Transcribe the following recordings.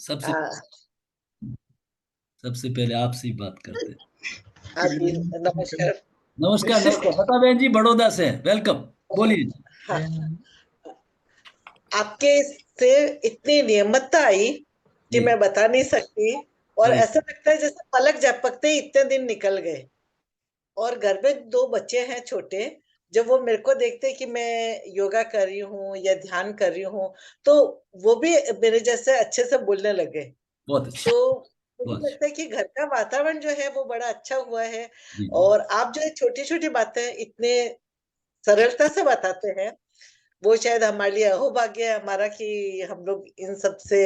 सबसे हाँ सबसे पहले आपसे ही बात करते हैं। हाँ जी, नमस्कार। नमस्कार नमस्कार, लता बहन जी बड़ौदा से हैं, वेलकम। बोलिए। हाँ, आपके से इतनी नियमितता आई कि जी। मैं बता नहीं सकती। और अरे ऐसा लगता है जैसे पलक झपकते ही इतने दिन निकल गए। और घर में 2 बच्चे हैं छोटे, जब वो मेरे को देखते हैं कि मैं योगा कर रही हूँ या ध्यान कर रही हूँ, तो वो भी मेरे जैसे अच्छे से बोलने लगे। बहुत अच्छा। तो बहुत मुझे अच्छा। लगता है कि घर का वातावरण जो है वो बड़ा अच्छा हुआ है। जी जी। और आप जो है छोटी-छोटी बातें इतने सरलता से बताते हैं, वो शायद हमारे लिए अहोभाग्य है हमारा कि हम लोग इन सब से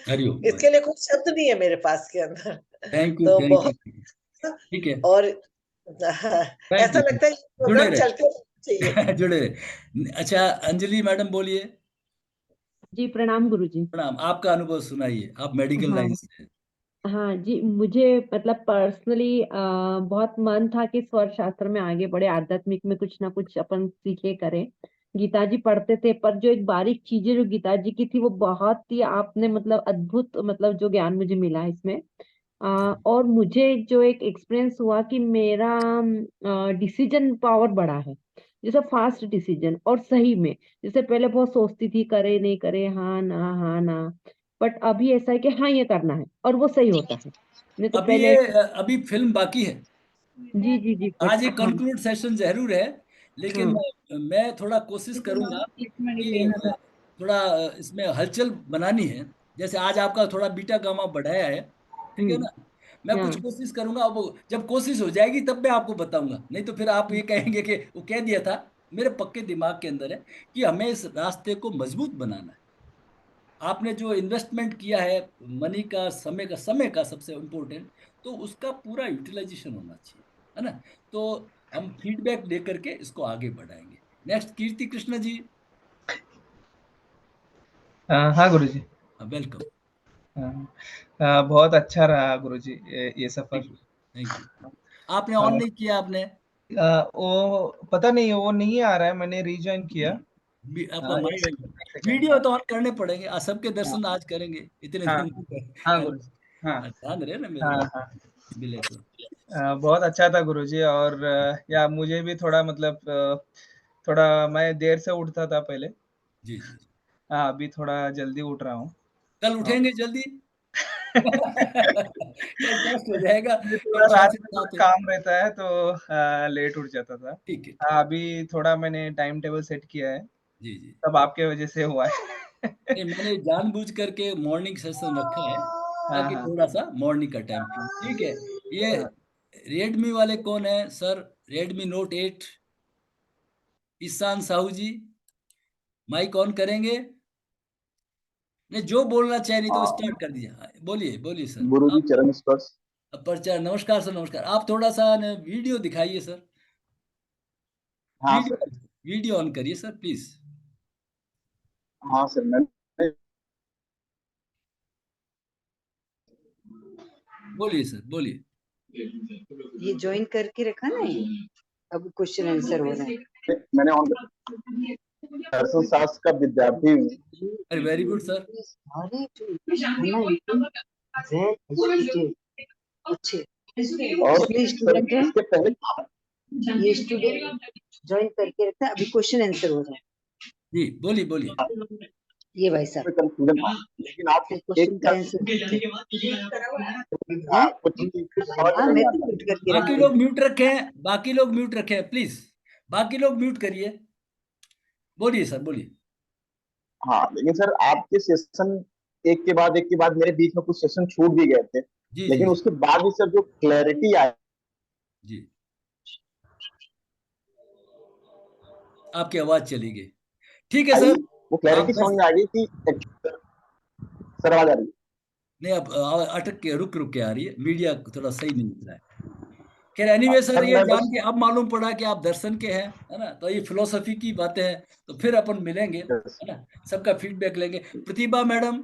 हरिओम इसके लिए कुछ शब्द नहीं है मेरे पास के अंदर। थैंक यू तो थैंक यू। बहुत ठीक है। और थैंक ऐसा यू। लगता है कि जुड़े प्रोग्राम चलते रहना चाहिए। रहे जुड़े रहे। अच्छा, अंजलि मैडम बोलिए। जी प्रणाम गुरुजी। प्रणाम, आपका अनुभव सुनाइए, आप मेडिकल हाँ, लाइन से हैं। हाँ जी, मुझे मतलब पर्सनली बहुत मन था कि स्वर शास्त्र में आगे बढ़े, आध्यात्मिक में कुछ ना कुछ अपन सीखे करें। गीता जी पढ़ते थे, पर जो एक बारीक चीज़ें जो गीता जी की थी, वो बहुत ही आपने मतलब अद्भुत मतलब जो ज्ञान मुझे मिला है इसमें। और मुझे जो एक एक्सपीरियंस हुआ कि मेरा डिसीजन पावर बढ़ा है। जैसे फास्ट डिसीजन और सही में, जैसे पहले बहुत सोचती थी, करे नहीं करे, हाँ, ना। बट अभी ऐसा है कि हाँ, ये करना है और वो सही होता है। नहीं तो अभी पहले ये अभी फिल्म बाकी है। जी, आज ये बट हाँ, कंक्लूड सेशन जरूर है, लेकिन हाँ, मैं थोड़ा कोशिश करूंगा कि थोड़ा इसमें हलचल बनानी है। जैसे आज आपका थोड़ा बीटा गामा बढ़ाया है, ठीक है हुँ, ना। मैं कुछ हाँ, कोशिश करूंगा, अब जब कोशिश हो जाएगी तब मैं आपको बताऊंगा, नहीं तो फिर आप ये कहेंगे कि वो कह दिया था। मेरे पक्के दिमाग के अंदर है कि हमें इस रास्ते को मजबूत बनाना है। आपने जो इन्वेस्टमेंट किया है, मनी का, समय का सबसे इम्पोर्टेंट, तो उसका पूरा यूटिलाइजेशन होना चाहिए, है ना। तो हम फीडबैक दे करके इसको आगे बढ़ाएंगे। नेक्स्ट कीर्ति कृष्ण जी। हाँ गुरुजी। वेलकम। बहुत अच्छा रहा गुरुजी ये सफर। Thank you thank you. आपने ऑन हाँ, नहीं किया आपने। वो पता नहीं, वो नहीं आ रहा है, मैंने रीजॉइन किया। आपका एक माइंड सेकंड एक सेकंड। वीडियो हाँ तो ऑन करने पड़ेंगे, आज सबके हाँ दर्शन आज करेंगे इतने हाँ दिन हाँ है गुरुजी। हाँ ना। ध्यान रहे ना मेरे हाँ बात, हाँ। मिले तो। बहुत अच्छा था गुरुजी। और या मुझे भी थोड़ा मतलब थोड़ा मैं देर से उठता था पहले। जी जी जी। हाँ, अभी थोड़ा जल्दी उठ रहा हूँ। कल और उठेंगे जल्दी। कल टेस्ट हो जाएगा ये कि थोड़ा कौन रात से में थोड़ा साथ है। काम रहता है तो लेट उठ जाता था। ठीक है ठीक। हाँ, अभी थोड़ा मैंने टाइम टेबल सेट किया है, जी जी। सब आपके वजह से हुआ है। नहीं, मैंने जानबूझ करके मॉर्निंग सेशन रखा है हाँ ताकि हाँ थोड़ा सा मॉर्निंग का टाइम, ठीक है। ये हाँ। रेडमी वाले कौन है sir? Redmi note 8, Ishan Sahu ji, mike on करेंगे। नहीं, जो बोलना चाहे, नहीं तो हाँ, स्टार्ट कर दीजिए। हाँ, बोलिए बोलिए सर गुरु जी आप। चरण स्पर्श। परिचय, नमस्कार सर, नमस्कार। आप थोड़ा सा वीडियो दिखाइए सर। हाँ सर। वीडियो वीडियो ऑन करिए सर प्लीज। हाँ सर, मैं बोलिए सर बोलिए। ये ज्वाइन करके रखा ना ये, अब क्वेश्चन आंसर हो रहा है। मैंने ऑन दर्शन शास्त्र का विद्यार्थी हूँ। अरे वेरी गुड सर। अरे वेल एजुकेटेड, अच्छे और कितने सर स्टूडेंट है? इसके पहले ये स्टूडेंट ज्वाइन करके रखता है, अभी क्वेश्चन आंसर हो रहा जी बोलिए बोलिए। है। ये भाई साहब में कंफ्यूजन था, लेकिन आप एक क्वेश्चन का आंसर है। आपको चीज समझ में हाँ, नहीं मैं तो आता। म्यूट करके बाकी रखती लोग हूँ। म्यूट रखें, बाकी लोग म्यूट रखें प्लीज। बाकी लोग म्यूट करिए। बोलिए सर बोलिए। हाँ, लेकिन सर आपके सेशन एक के बाद मेरे बीच में कुछ सेशन छूट भी गए थे, जी जी लेकिन जी उसके बाद भी सर जो क्लैरिटी आई जी। आपकी आवाज चली गई। ठीक है सर। वो आप क्लैरिटी समझ बस, में आ गई कि सर आवाज आ रही है। नहीं अब अटक के रुक रुक के आ रही है, मीडिया थोड़ा सही नहीं दिख रहा है। खैर एनीवे सर, सर ये मैं जान बस के अब मालूम पड़ा कि आप दर्शन के हैं, है ना। तो ये फिलोसफी की बातें हैं, तो फिर अपन मिलेंगे, है ना। सबका फीडबैक लेंगे। प्रतिभा मैडम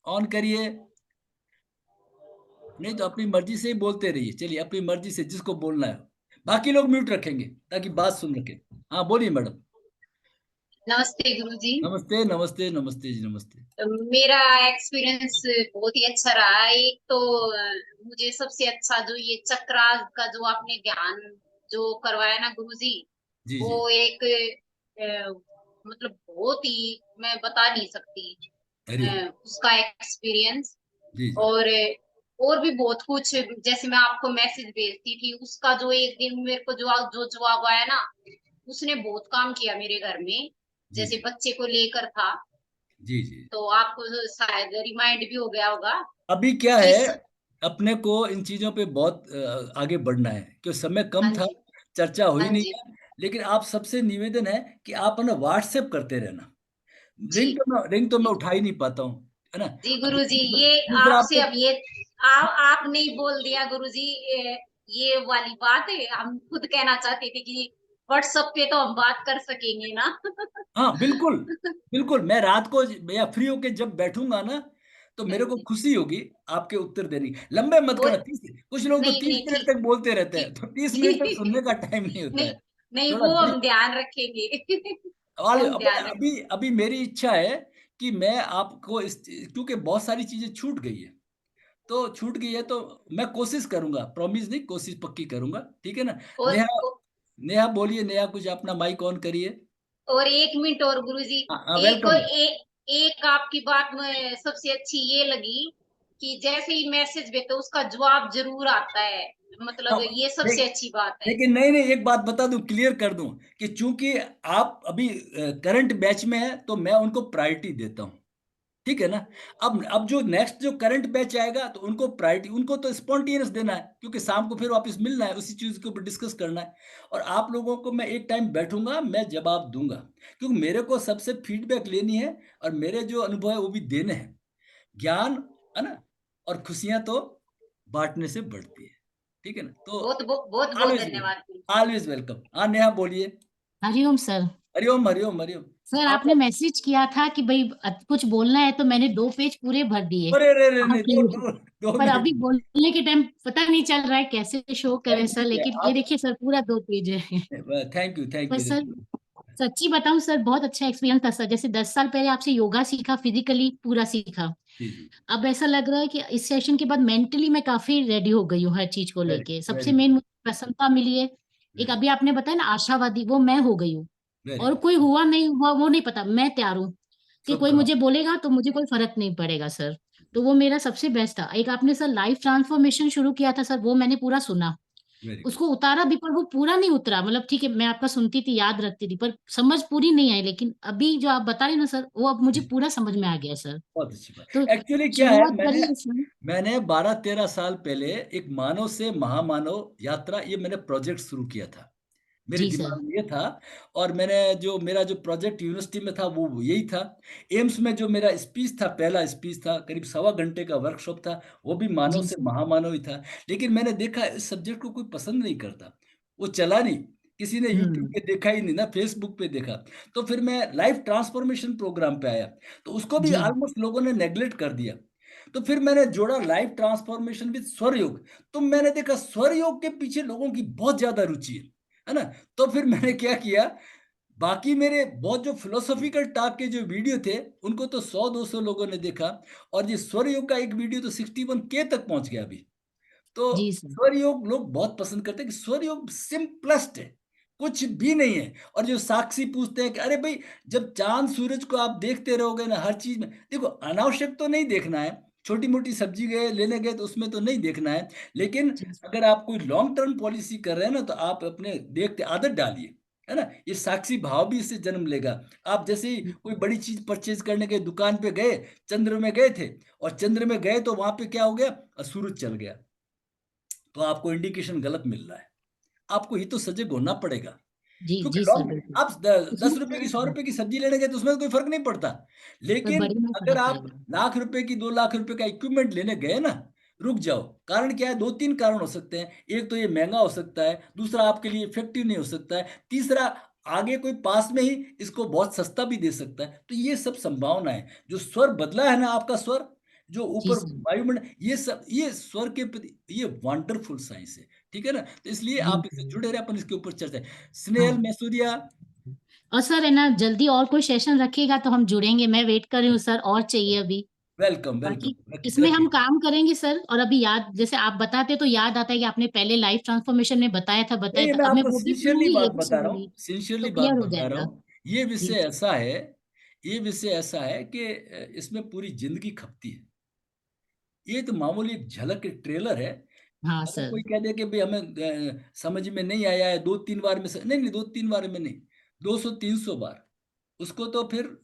ऑन करिए। नहीं तो अपनी मर्जी से ही बोलते रहिए, चलिए अपनी मर्जी से जिसको बोलना है। बाकी लोग म्यूट रखेंगे ताकि बात सुन रखे। हाँ बोलिए मैडम। नमस्ते गुरुजी। नमस्ते नमस्ते नमस्ते जी, नमस्ते। मेरा एक्सपीरियंस बहुत ही अच्छा रहा। एक तो मुझे सबसे अच्छा जो ये चक्रा का जो आपने ध्यान जो करवाया ना गुरुजी, जी जी। वो एक मतलब बहुत ही मैं बता नहीं सकती हरिओम। उसका एक्सपीरियंस। जी जी। और भी बहुत कुछ, जैसे मैं आपको मैसेज भेजती थी उसका जो एक दिन मेरे को जो जवाब आया ना, उसने बहुत काम किया मेरे घर में। जी जैसे जी। बच्चे को लेकर था, जी जी। तो आपको शायद रिमाइंड भी हो गया होगा अभी क्या कि है, अपने को इन चीजों पे बहुत आगे बढ़ना है, क्योंकि समय कम हाँ था, जी, चर्चा हुई हाँ नहीं जी, है। लेकिन आप सबसे निवेदन है कि आप है ना व्हाट्सएप करते रहना। जी, रिंग तो मैं जी, उठा ही नहीं पाता हूँ, है ना। जी अब गुरु जी। ये दूसरा आपसे आपको, अब ये आपने ही बोल दिया गुरु जी। ये वाली बात है, हम खुद कहना चाहते थे कि व्हाट्सएप पे तो हम बात कर सकेंगे ना। हाँ बिल्कुल, बिल्कुल मैं रात को या फ्री होके जब बैठूंगा ना, तो हाँ मेरे को जी। खुशी होगी आपके उत्तर देने की। लंबे मत वो करना, 30, कुछ लोग तो नहीं 30 नहीं, मिनट ठीक तक बोलते रहते हैं, ठीक। तो 30 मिनट तक सुनने का टाइम नहीं होता नहीं है। नहीं, थोड़ा वो ब्रीफ। हम ध्यान रखेंगे। और वो हम ध्यान अभी रखेंगे। अभी मेरी इच्छा है कि मैं आपको क्योंकि बहुत सारी चीजें छूट गई है, तो छूट गई है तो मैं कोशिश करूंगा, प्रॉमिस नहीं, कोशिश पक्की करूंगा, ठीक है ना। और नेहा, नेहा बोलिए, नेहा कुछ अपना माइक ऑन करिए। और 1 मिनट और गुरुजी। हाँ एक और वेलकम। एक आपकी बात में सबसे अच्छी ये लगी कि जैसे ही मैसेज भेजते उसका जवाब जरूर आता है। हाँ, मतलब ये देख, सबसे अच्छी बात है। लेकिन नहीं नहीं, एक बात बता दूं, क्लियर कर दूं कि चूंकि आप अभी करंट बैच में है, तो मैं उनको प्रायोरिटी देता हूं, ठीक है ना। अब जो नेक्स्ट जो करंट बैच आएगा, तो उनको प्रायोरिटी, उनको तो स्पॉन्टेनियस देना है, क्योंकि शाम को फिर वापस मिलना है, उसी चीज के ऊपर डिस्कस करना है। और आप लोगों को मैं एक टाइम बैठूंगा, मैं जवाब दूंगा, क्योंकि मेरे को सबसे फीडबैक लेनी है, और मेरे जो अनुभव है वो भी देने हैं। ज्ञान, है ना, और खुशियां तो बांटने से बढ़ती है, ठीक है ना। तो बहुत बहुत बहुत बहुत ऑलवेज, धन्यवाद गुरुजी। Always welcome. हाँ नेहा बोलिए। हरिओम सर। हरिओम हरिओम हरिओम। सर आप, आपने मैसेज किया था कि भाई कुछ बोलना है, तो मैंने 2 पेज पूरे भर दिए अरे अरे अरे, नहीं, आपके दो लिए। दो, 2 मिनट। पर अभी बोलने के टाइम पता नहीं चल रहा है कैसे शो करे सर, ठीक है लेकिन ये आप, देखिए सर पूरा 2 पेज है। थैंक पर यू। सर सच्ची बताऊं सर, बहुत अच्छा एक्सपीरियंस था सर। जैसे 10 साल पहले आपसे योगा सीखा, फिजिकली पूरा सीखा। जी जी। अब ऐसा लग रहा है कि इस सेशन के बाद मेंटली मैं काफी रेडी हो गई हूँ हर चीज को वेरी लेके। सबसे वेरी मेन मुझे प्रसन्नता मिली है। एक वेरी अभी आपने बताया ना आशावादी, वो मैं हो गई हूँ। वेरी और कोई हुआ नहीं हुआ वो नहीं पता, मैं तैयार हूँ कि कोई शुभकामना। मुझे बोलेगा तो मुझे कोई फर्क नहीं पड़ेगा सर। तो वो मेरा सबसे बेस्ट था। एक आपने सर लाइफ ट्रांसफॉर्मेशन शुरू किया था सर, वो मैंने पूरा सुना, वेरी गुड। उसको उतारा भी, पर वो पूरा नहीं उतरा। मतलब ठीक है, मैं आपका सुनती थी, याद रखती थी, पर समझ पूरी नहीं आई। लेकिन अभी जो आप बता रहे ना सर, वो अब मुझे पूरा समझ में आ गया सर। बहुत अच्छी तो बात। एक्चुअली क्या है, शुरुआत मैंने करिए सर। मैंने 12-13 साल पहले एक मानव से महामानव यात्रा, ये मैंने प्रोजेक्ट शुरू किया था, मेरे जी सर। दिमाग में ये था। और मैंने जो मेरा जो प्रोजेक्ट यूनिवर्सिटी में था वो यही था। एम्स में जो मेरा स्पीच था, पहला स्पीच था, करीब 1.25 घंटे का वर्कशॉप था, वो भी मानव जी से सर। महामानव ही था। लेकिन मैंने देखा इस सब्जेक्ट को कोई पसंद नहीं करता, वो चला नहीं, किसी ने यूट्यूब हम्म। पे देखा ही नहीं ना, फेसबुक पे देखा। तो फिर मैं लाइफ ट्रांसफॉर्मेशन प्रोग्राम पे आया, तो उसको भी जी ऑलमोस्ट लोगों ने नेग्लेक्ट कर दिया। तो फिर मैंने जोड़ा लाइफ ट्रांसफॉर्मेशन विद स्वर योग। तो मैंने देखा स्वर योग के पीछे लोगों की बहुत ज्यादा रुचि है ना। तो फिर मैंने क्या किया, बाकी मेरे बहुत जो फिलोसॉफिकल टॉक के जो वीडियो थे, उनको तो 100-200 लोगों ने देखा, और ये स्वर योग का एक वीडियो तो 61K तक पहुंच गया अभी। तो जी सर। स्वर योग लोग बहुत पसंद करते हैं कि स्वर योग सिंपलेस्ट है, कुछ भी नहीं है। और जो साक्षी पूछते हैं कि अरे भाई, जब चांद सूरज को आप देखते रहोगे ना, हर चीज में देखो, अनावश्यक तो नहीं देखना है, छोटी मोटी सब्जी गए लेने गए तो उसमें तो नहीं देखना है। लेकिन जी अगर आप कोई लॉन्ग टर्म पॉलिसी कर रहे हैं ना, तो आप अपने देखते आदत डालिए, है ना। ये साक्षी भाव भी इससे जन्म लेगा। आप जैसे ही कोई बड़ी चीज परचेज करने के दुकान पे गए, चंद्र में गए थे, और चंद्र में गए तो वहां पे क्या हो गया, सूरज चल गया, तो आपको इंडिकेशन गलत मिल रहा है। आपको ही तो सजग होना पड़ेगा, जी क्योंकि जी सर, लॉन्ग, बिल्कुल। आप उसमें 10 रुपए की, सर 100 रुपए की सब्जी लेने गए तो उसमें तो कोई फर्क नहीं पड़ता। पर लेकिन बड़ी में अगर फर्क आप पड़ेगा। लाख रुपए की, 2 लाख रुपए का इक्विपमेंट लेने गए ना, रुक जाओ। कारण क्या है, 2-3 कारण हो सकते हैं। एक तो ये महंगा हो सकता है, दूसरा आपके लिए इफेक्टिव नहीं हो सकता है, तीसरा आगे कोई पास में ही इसको बहुत सस्ता भी दे सकता है। तो ये सब संभावना है। जो स्वर बदला है ना, आपका स्वर जो जी ऊपर सर। वायुमंडल, ये सब, ये स्वर के प्रति ये वंडरफुल साइंस है, ठीक है ना। तो इसलिए जी आप इससे सर। जुड़े रहे, अपन इसके ऊपर चर्चा है। हाँ। स्नेहल मैसूरिया। और सर है ना, जल्दी और कोई सेशन रखिएगा तो हम जुड़ेंगे, मैं वेट कर रही हूँ सर, और चाहिए अभी। वेलकम बाकी वेलकम, इसमें हम रखिए। काम करेंगे सर। और अभी याद, जैसे आप बताते तो याद आता है कि आपने पहले लाइफ ट्रांसफॉर्मेशन में बताया था नहीं, मैं अब मैं आपको वो भी सिंसियरली सुनूंगी, ये बात भी बता रहा सुनूंगी, हूँ, सिंसियरली तो बात क्लियर हो बता रहा जाएगा। हूँ। ये जी विषय ऐसा है, ये विषय ऐसा है कि इसमें पूरी जिंदगी खपती है। ये तो मामूली एक झलक, एक ट्रेलर है। हाँ अगर सर। कोई कह दे कि भाई हमें समझ में नहीं आया है, 2-3 बार में नहीं नहीं, 2-3 बार में नहीं, 200-300 बार, उसको तो फिर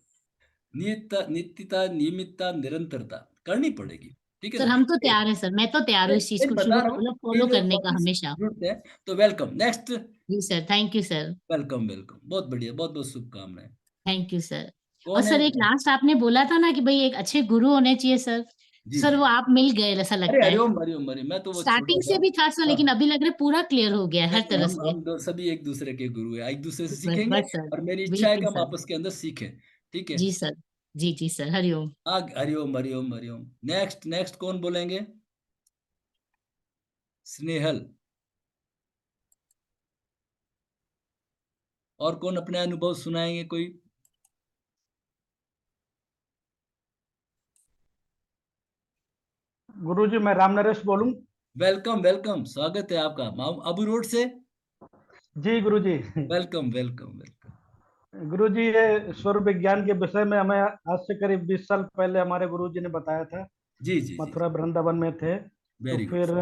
नित्यता, नियमितता, निरंतरता करनी पड़ेगी। ठीक है सर ना? हम तो तैयार हैं सर, मैं तो तैयार हूँ इस चीज नहीं, को बता शुरू रहा हूँ मतलब कि फॉलो जो करने का वापस हमेशा। जुड़ते हैं तो वेलकम। नेक्स्ट। जी sir, thank you sir. Welcome welcome, बहुत बढ़िया, बहुत बहुत शुभकामनाएं। Thank you sir. और कौन है? सर एक लास्ट आपने बोला था ना कि भाई एक अच्छे गुरु होने चाहिए सर। जी सर जी। वो आप मिल गए ऐसा अरे लगता है। हरिओम हरिओम हरिओम, मैं तो वो छोटा स्टार्टिंग था। से भी था सर, हाँ, लेकिन अभी लग रहा है पूरा क्लियर हो गया है नहीं हर नहीं, तरह हम से। सभी एक दूसरे के गुरु हैं, एक दूसरे से बस सीखेंगे। बस सर। और मेरी इच्छा है कि बिल्कुल हम सर। आपस के अंदर सीखें। ठीक है। जी सर। जी जी सर, हरिओम। हरिओम हरिओम हरिओम। नेक्स्ट नेक्स्ट कौन बोलेंगे? स्नेहल। और कौन अपने अनुभव सुनाएंगे कोई? गुरुजी मैं राम नरेश बोलूं। वेलकम वेलकम, स्वागत है आपका अबू रोड से। जी गुरुजी। Welcome welcome welcome. गुरुजी ये स्वर विज्ञान के विषय में हमें आज से करीब 20 साल पहले हमारे गुरुजी ने बताया था। जी जी जी। मथुरा वृंदावन में थे, तो वेरी गुड। फिर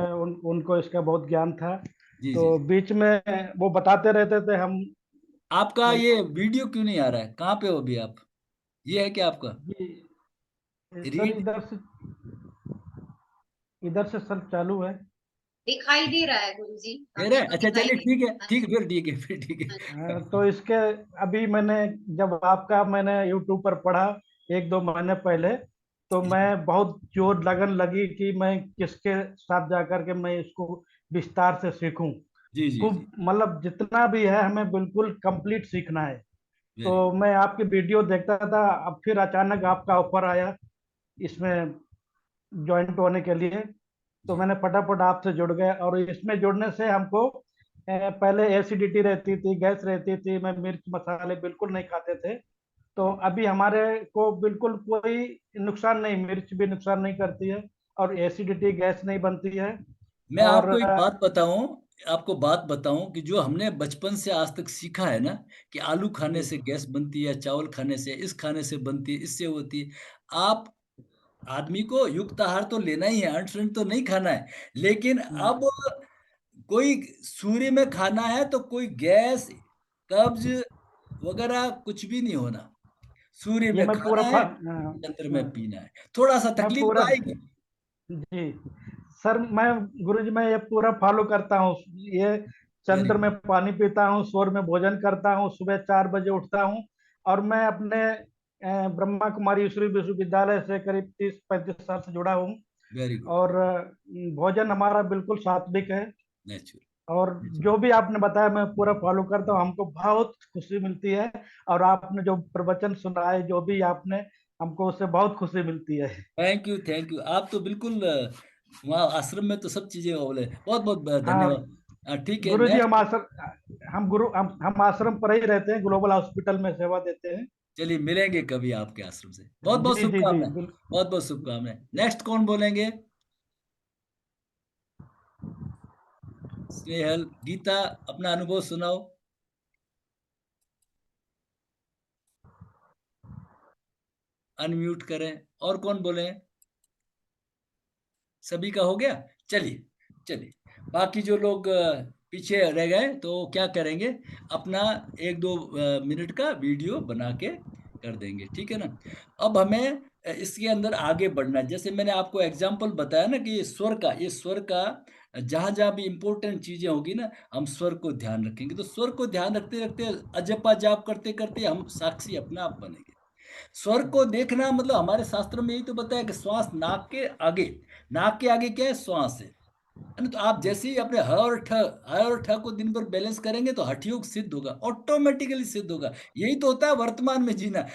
उनको इसका बहुत ज्ञान था। जी तो जी। बीच में वो बताते रहते थे हम। आपका ये वीडियो क्यों नहीं आ रहा है? कहाँ पे हो अभी आप? ये है क्या आपका? जी सर रीड। इधर से सर चालू है। दिखाई दे रहा है गुरुजी, दे रहे अभी हैं? तो अच्छा दिखाई चलिए, दे ठीक है हाँ ठीक जी। है, फिर ठीक है, फिर ठीक हाँ जी। है। तो इसके अभी मैंने जब आपका मैंने यूट्यूब पर पढ़ा 1-2 महीने पहले, तो जी मैं बहुत जोर लगन लगी कि मैं किसके साथ जाकर के मैं इसको विस्तार से सीखूं। जी जी जी। खूब मतलब जितना भी है हमें बिल्कुल कंप्लीट सीखना है। वेरी तो गुड। मैं आपकी वीडियो देखता था, अब फिर अचानक आपका ऑफर आया इसमें ज्वाइंट होने के लिए। तो जी मैंने फटाफट आपसे जुड़ गया, और इसमें जुड़ने से हमको पहले एसिडिटी रहती थी, गैस रहती थी, मैं मिर्च मसाले बिल्कुल नहीं खाते थे। तो अभी हमारे को बिल्कुल कोई नुकसान नहीं, मिर्च भी नुकसान नहीं करती है, और एसिडिटी गैस नहीं बनती है। मैं और आपको एक बात बताऊं, आपको बात बताऊं कि जो हमने बचपन से आज तक सीखा है ना, कि आलू खाने जी से गैस बनती है, चावल खाने से, इस खाने से बनती है, इससे होती है। आप आदमी को युक्त आहार तो लेना ही है, अन्न तो नहीं खाना है, लेकिन अब कोई सूर्य में खाना है तो कोई गैस, कब्ज वगैरह कुछ भी नहीं होना। सूर्य ये में मैं पूरा खाना है, चंद्र में पीना है। थोड़ा सा मैं तकलीफ तो पूरा आएगी। जी सर, मैं गुरुजी मैं ये पूरा फॉलो करता हूँ ये। वेरी चंद्र में गुड। पानी पीता हूँ, सूर्य में भोजन करता हूँ, सुबह 4 बजे उठता हूँ। और मैं अपने ब्रह्मा कुमारी ईश्वरी विश्वविद्यालय से करीब 30-35 साल से जुड़ा हूँ। Very good. और भोजन हमारा बिल्कुल सात्विक है। नेचुरल। और जो भी आपने बताया मैं पूरा फॉलो करता हूँ, हमको बहुत खुशी मिलती है। और आपने जो प्रवचन सुनाए, जो भी आपने, हमको उससे बहुत खुशी मिलती है। Thank you thank you. आप तो बिल्कुल वहाँ आश्रम में तो सब चीजें बोले, बहुत बहुत हाँ धन्यवाद। ठीक है, गुरु जी, नेक्स्ट। हम आश्रम पर ही रहते हैं, ग्लोबल हॉस्पिटल में सेवा देते हैं। चलिए, मिलेंगे कभी आपके आश्रम से। बहुत बहुत जी जी जी शुभकामनाएं। बिल्कुल। बहुत बहुत शुभकामनाएं। नेक्स्ट कौन बोलेंगे? स्नेहल, गीता, अपना अनुभव सुनाओ। अनम्यूट करें। और कौन बोले? सभी का हो गया। चलिए चलिए, बाकी जो लोग पीछे रह गए तो क्या करेंगे, अपना 1-2 मिनट का वीडियो बना के कर देंगे, ठीक है ना? अब हमें इसके अंदर आगे बढ़ना है। जैसे मैंने आपको एग्जांपल बताया ना कि ये स्वर का जहां जहां भी इंपॉर्टेंट चीजें होगी ना, हम स्वर को ध्यान रखेंगे। तो स्वर को ध्यान रखते रखते, अजपा जाप करते करते हम साक्षी अपना आप बनेंगे। स्वर को देखना मतलब, हमारे शास्त्र में यही तो बताया कि श्वास नाक के आगे, नाक के आगे क्या है? श्वास है ना? तो आप जैसे ही अपने ह और ठ को दिन भर बैलेंस करेंगे तो हठयोग सिद्ध होगा, ऑटोमेटिकली सिद्ध होगा। यही तो होता है वर्तमान में जीना।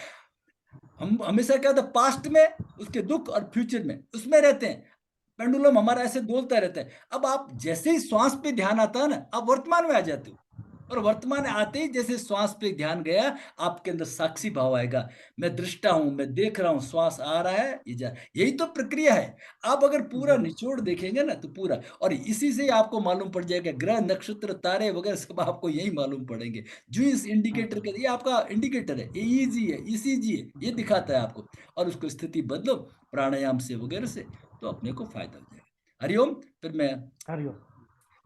हम हमेशा क्या होता है, पास्ट में उसके दुख और फ्यूचर में उसमें रहते हैं। पेंडुलम हमारा ऐसे डोलता रहता है। अब आप जैसे ही श्वास पे ध्यान आता है ना, आप वर्तमान में आ जाते हो। और वर्तमान आते ही जैसे श्वास पे ध्यान गया, आपके अंदर साक्षी भाव आएगा, मैं दृष्टा हूं, मैं देख रहा हूं, श्वास आ रहा है, ये जा, यही तो प्रक्रिया है। आप अगर पूरा निचोड़ देखेंगे ना तो पूरा, और इसी से ही आपको मालूम पड़ जाएगा, ग्रह नक्षत्र तारे वगैरह सब आपको यही मालूम पड़ेंगे। जो इस इंडिकेटर का, ये आपका इंडिकेटर है, EEG है, ECG है, ये दिखाता है आपको, और उसको स्थिति बदलो प्राणायाम से वगैरह से, तो अपने को फायदा हो जाएगा। हरिओम। फिर मैं हरिओम।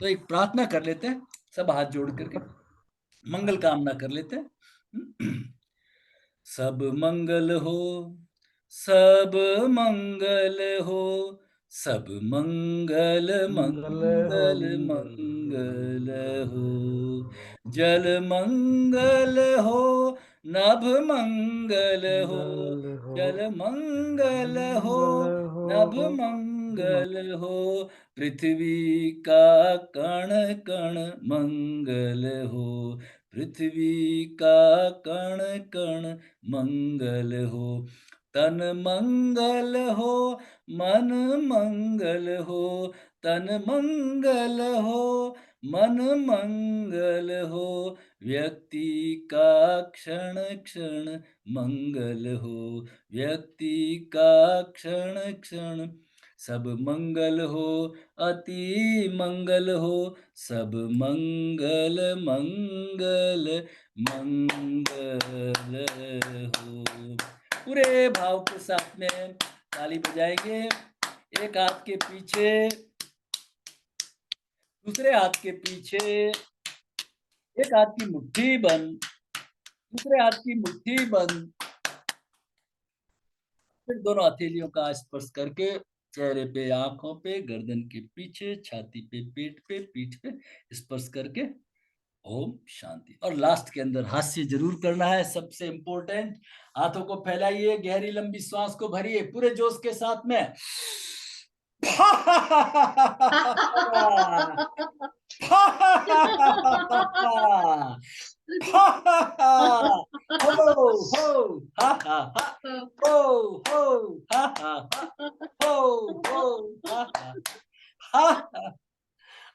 तो एक प्रार्थना कर लेते हैं, सब हाथ जोड़ करके मंगल कामना कर लेते हैं। सब मंगल हो, सब मंगल हो, सब मंगल मंगल मंगल हो। जल मंगल हो, नभ मंगल हो, जल मंगल हो, नभ मंगल हो। पृथ्वी का कण कण मंगल हो, पृथ्वी का कण कण मंगल हो। तन मंगल हो, मन मंगल हो, तन मंगल हो, मन मंगल हो। व्यक्ति का क्षण क्षण मंगल हो, व्यक्ति का क्षण क्षण। सब मंगल हो, अति मंगल हो, सब मंगल मंगल मंगल हो। पूरे भाव के साथ में ताली बजाएंगे, एक हाथ के पीछे, दूसरे हाथ के पीछे, एक हाथ की मुट्ठी बंद, दूसरे हाथ की मुट्ठी बंद, फिर दोनों हथेलियों का स्पर्श करके चेहरे पे, आंखों पे, गर्दन के पीछे, छाती पे, पेट पे, पीठ पे स्पर्श करके ओम शांति। और लास्ट के अंदर हास्य जरूर करना है, सबसे इंपॉर्टेंट। हाथों को फैलाइए, गहरी लंबी श्वास को भरिए पूरे जोश के साथ में।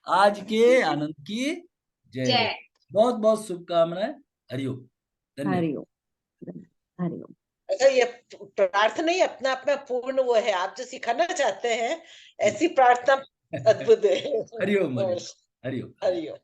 आज के आनंद की जय। जय। बहुत बहुत शुभकामनाएं। हरिओम। धन्यवाद। हरिओम। हरिओम। अच्छा, ये प्रार्थना ही अपना अपना पूर्ण वो है, आप जो सिखाना चाहते हैं ऐसी प्रार्थना अद्भुत है। हरिओम। हरिओम। हरिओम।